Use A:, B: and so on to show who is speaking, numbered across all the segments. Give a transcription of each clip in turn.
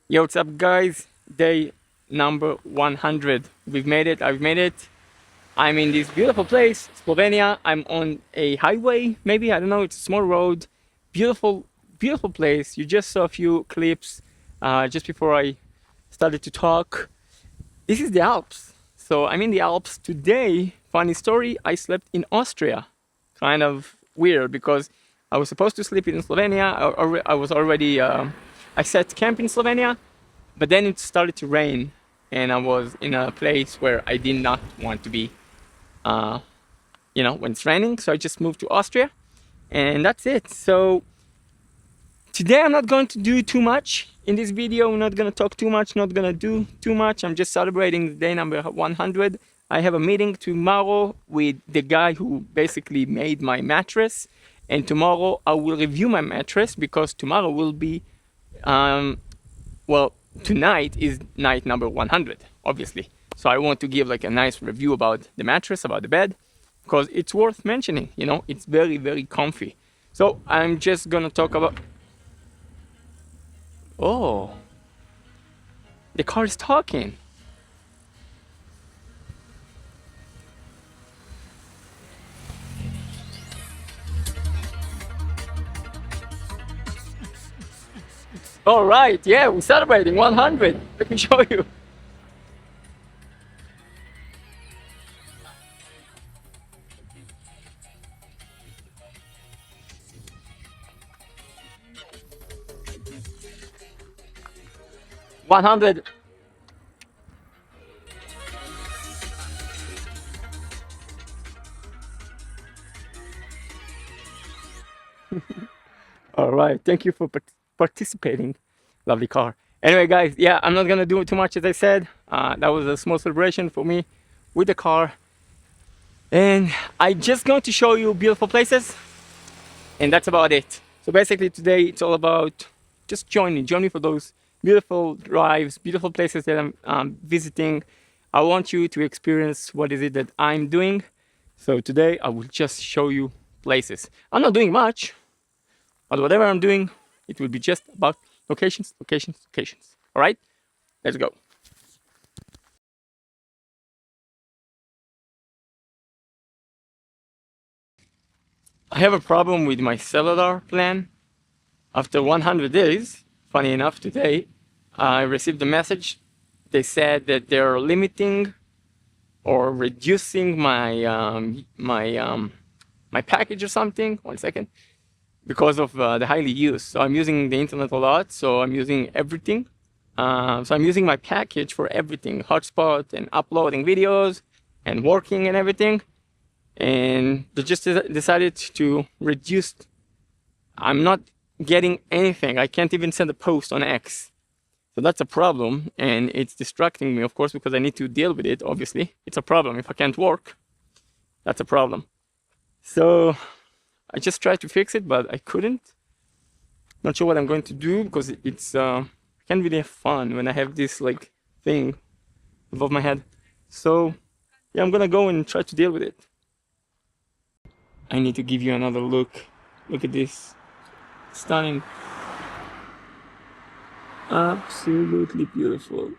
A: Yo, what's up, guys? Day number 100. We've made it. I've made it. I'm in this beautiful place, Slovenia. I'm on a highway, maybe. I don't know. It's a small road. Beautiful, beautiful place. You just saw a few clips just before I started to talk. This is the Alps. So I'm in the Alps today. Funny story, I slept in Austria. Kind of weird because I was supposed to sleep in Slovenia. I was already, I set camp in Slovenia. But then it started to rain, and I was in a place where I did not want to be, uh, when it's raining. So I just moved to Austria, and that's it. So today I'm not going to do too much in this video. I'm not going to talk too much, not going to do too much. I'm just celebrating day number 100. I have a meeting tomorrow with the guy who basically made my mattress. And tomorrow I will review my mattress because tomorrow will be, tonight is night number 100, obviously. So I want to give like a nice review about the mattress, about the bed, because it's worth mentioning, it's very, very comfy. So I'm just gonna talk about... Oh, the car is talking. All right, yeah, we're celebrating 100. Let me show you. One hundred. All right, thank you for participating. Lovely car. Anyway, guys, yeah, I'm not gonna do too much, as I said. That was a small celebration for me with the car. And I just going to show you beautiful places, and that's about it. So basically today it's all about just join me for those beautiful drives, beautiful places that I'm visiting. I want you to experience what is it that I'm doing. So today I will just show you places. I'm not doing much, but whatever I'm doing, it will be just about locations, locations, locations. All right, let's go. I have a problem with my cellular plan. After 100 days, funny enough, today, I received a message. They said that they're limiting or reducing my package or something. 1 second. Because of the highly use. So I'm using the internet a lot, so I'm using everything. So I'm using my package for everything, hotspot and uploading videos and working and everything. And they just decided to reduce. I'm not getting anything. I can't even send a post on X. So that's a problem, and it's distracting me, of course, because I need to deal with it, obviously. It's a problem. If I can't work, that's a problem. So I just tried to fix it, but I couldn't. Not sure what I'm going to do, because it's I can't really have fun when I have this like thing above my head. So yeah, I'm gonna go and try to deal with it. I need to give you another look. Look at this. Stunning. Absolutely beautiful.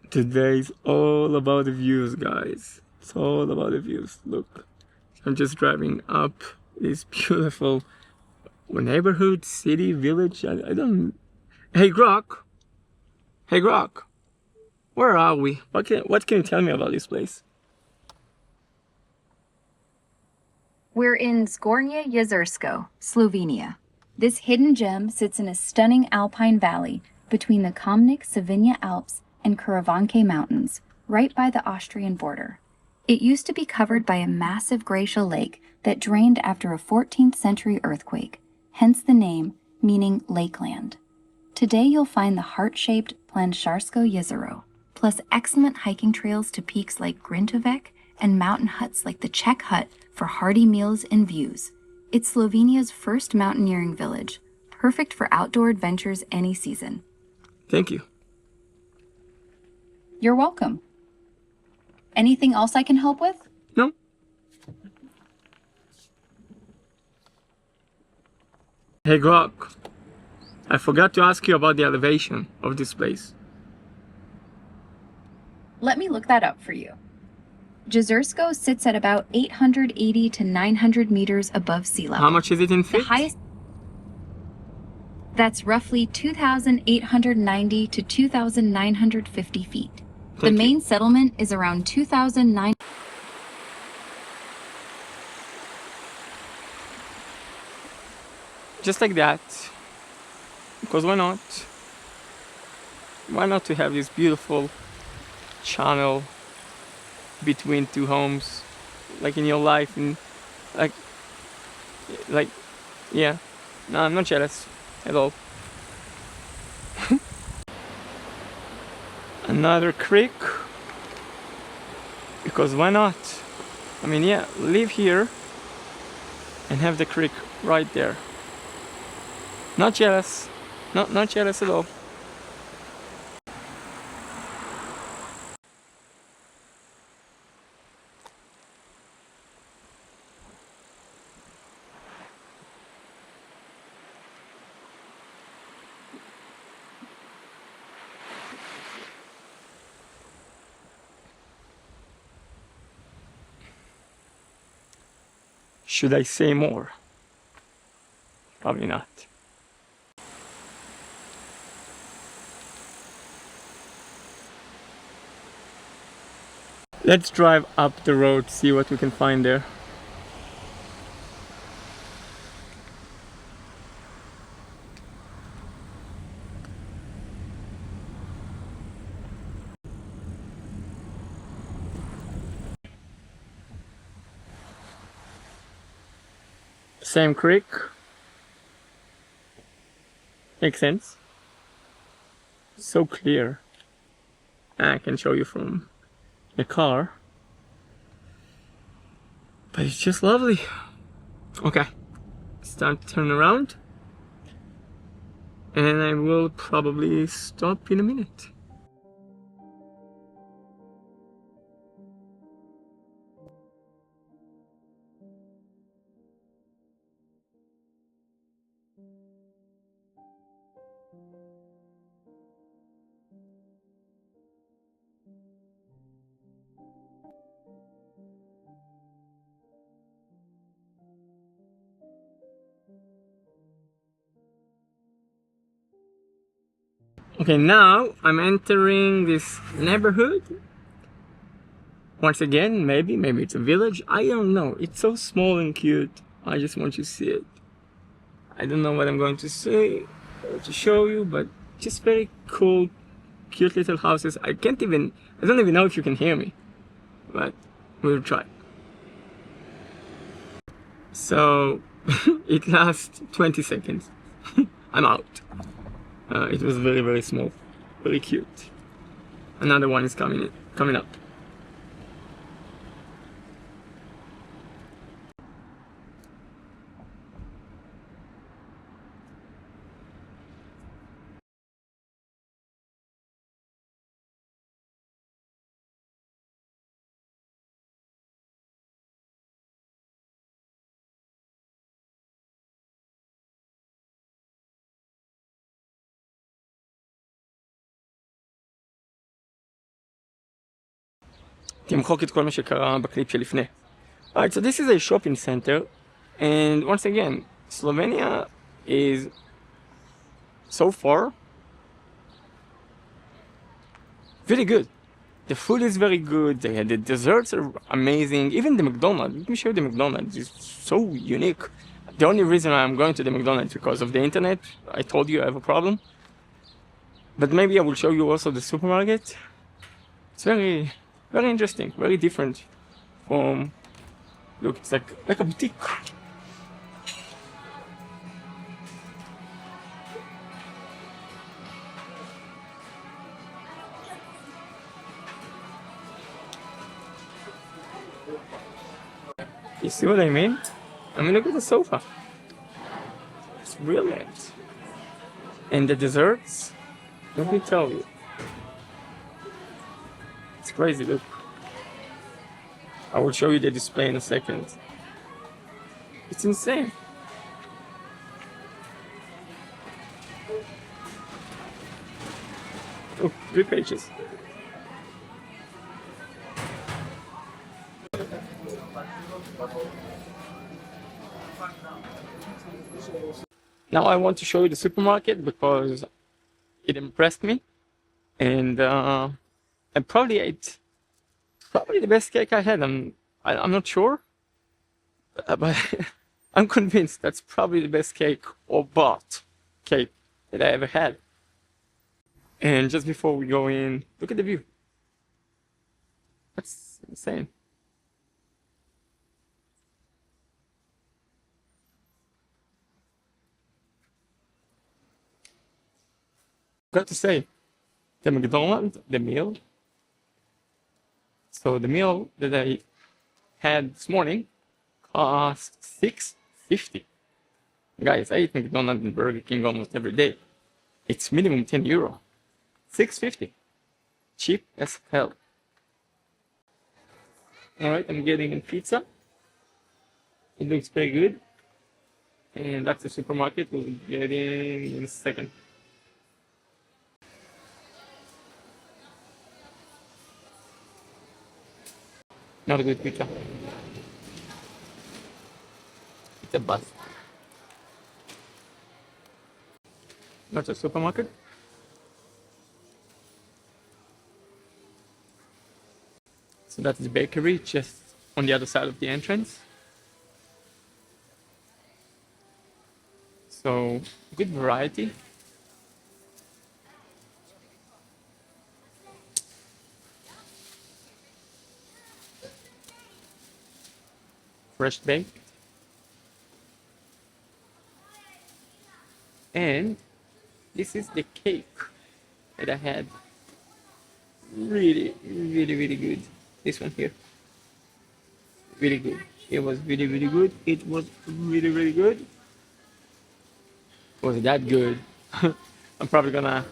A: Today's all about the views, guys. It's all about the views. Look, I'm just driving up this beautiful neighborhood, city, village. I don't... Hey, Grok. Hey, Grok. Where are we? What can you tell me about this place?
B: We're in Zgornje Jezersko, Slovenia. This hidden gem sits in a stunning alpine valley between the Kamnik-Savinja Alps and Karavanke Mountains, right by the Austrian border. It used to be covered by a massive glacial lake that drained after a 14th century earthquake, hence the name, meaning lakeland. Today you'll find the heart-shaped Plansharsko Jezero, plus excellent hiking trails to peaks like Grintovec and mountain huts like the Czech Hut for hearty meals and views. It's Slovenia's first mountaineering village, perfect for outdoor adventures any season.
A: Thank you.
B: You're welcome. Anything else I can help with?
A: No, Hey Grok, I forgot to ask you about the elevation of this place.
B: Let me look that up for you. Jezersko sits at about 880 to 900 meters above sea level.
A: How much is it in
B: The
A: feet?
B: highest. That's roughly 2,890 to 2,950 feet. The
A: Thank you.
B: main settlement is around 2,009.
A: Just like that. Because why not? Why not to have this beautiful channel between two homes, like in your life, and like, yeah. No, I'm not jealous at all. Another creek, because why not? I mean, yeah, live here and have the creek right there. Not jealous, not jealous at all. Should I say more? Probably not. Let's drive up the road, see what we can find there. Same creek. Makes sense. So clear. I can show you from the car. But it's just lovely. Okay. It's time to turn around. And I will probably stop in a minute. Okay, now I'm entering this neighborhood. Once again, maybe it's a village. I don't know. It's so small and cute. I just want you to see it. I don't know what I'm going to say or to show you, but just very cool, cute little houses. I don't even know if you can hear me, but we'll try. So it lasts 20 seconds. I'm out. It was very, very small, very cute. Another one is coming up. תמחוק את כל מה שקרה בקליפ שלפני. Alright, so this is a shopping center, and once again, Slovenia is so far very good. The food is very good, the desserts are amazing, even the McDonald's. Let me show you the McDonald's, it's so unique. The only reason I'm going to the McDonald's is because of the internet. I told you I have a problem. But maybe I will show you also the supermarket. It's very, very interesting, very different from, look, it's like a boutique. You see what I mean? I mean, look at the sofa. It's brilliant. And the desserts, let me tell you. It's crazy, look. I will show you the display in a second. It's insane. Oh, 3 pages. Now I want to show you the supermarket because it impressed me, and I probably ate the best cake I had. I'm not sure, but I'm convinced that's probably the best cake or bought cake that I ever had. And just before we go in, look at the view. That's insane. Got to say, the McDonald's, the meal. So the meal that I had this morning cost $6.50. Guys, I eat McDonald's and Burger King almost every day. It's minimum €10. $6.50. Cheap as hell. Alright, I'm getting a pizza. It looks very good. And that's the supermarket. We'll get in a second. Not a good pizza. It's a bust. That's a supermarket. So that's the bakery just on the other side of the entrance. So good variety. Fresh baked. And this is the cake that I had. Really, really, really good. This one here. Really good. It was really, really good. It was really, really good. Was that good? I'm probably gonna...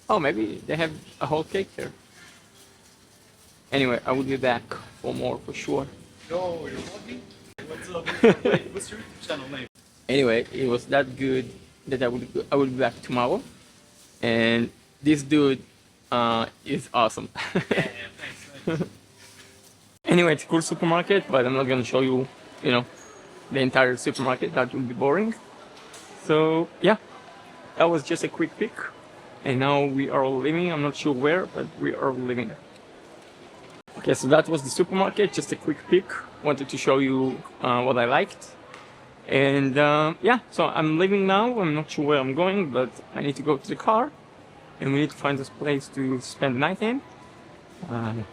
A: Oh, maybe they have a whole cake here. Anyway, I will be back for more for sure.
C: Yo, you're vlogging? What's up? Wait, what's your YouTube channel name?
A: Anyway, it was that good that I will be back tomorrow. And this dude is awesome.
C: Yeah, thanks.
A: Anyway, it's a cool supermarket, but I'm not gonna show you, the entire supermarket. That would be boring. So yeah, that was just a quick pick. And now we are leaving. I'm not sure where, but we are leaving. Okay, so that was the supermarket. Just a quick pick. Wanted to show you what I liked. And yeah, so I'm leaving now. I'm not sure where I'm going, but I need to go to the car. And we need to find this place to spend the night in.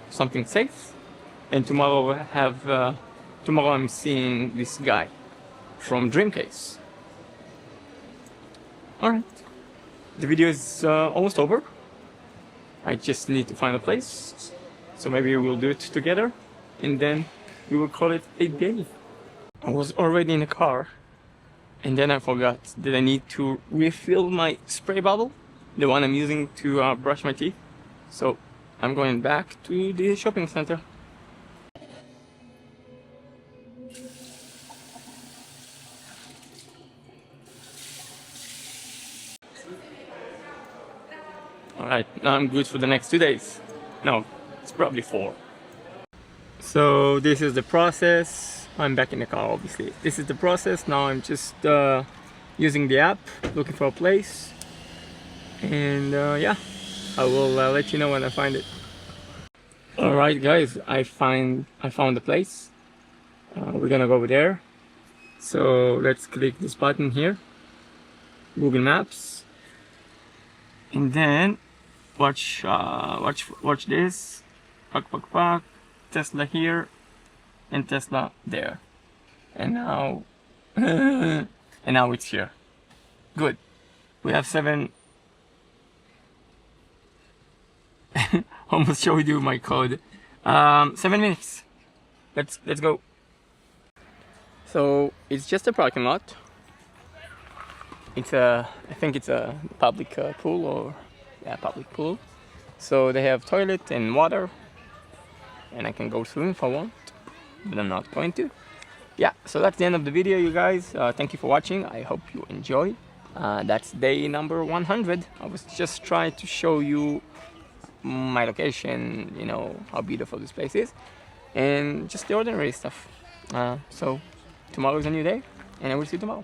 A: Something safe. And tomorrow tomorrow I'm seeing this guy from DreamCase. Alright. The video is almost over. I just need to find a place. So maybe we'll do it together. And then we will call it a day. I was already in the car. And then I forgot that I need to refill my spray bottle. The one I'm using to brush my teeth. So I'm going back to the shopping center. Alright, now I'm good for the next 2 days. No, it's probably 4. So this is the process. I'm back in the car, obviously. This is the process. Now I'm just using the app, looking for a place. And yeah, I will let you know when I find it. Alright guys, I found the place. We're gonna go over there. So let's click this button here. Google Maps. And then watch this. Park. Tesla here and Tesla there. And now and now it's here. Good. We have 7. Almost showed you my code. 7 minutes. Let's go. So it's just a parking lot. It's I think it's a public pool, or public pool. So they have toilet and water, and I can go swim if I want, but I'm not going to. Yeah, so that's the end of the video, you guys. Thank you for watching. I hope you enjoy. That's day number 100. I was just trying to show you my location, you know, how beautiful this place is, and just the ordinary stuff. So tomorrow is a new day, and I will see you tomorrow.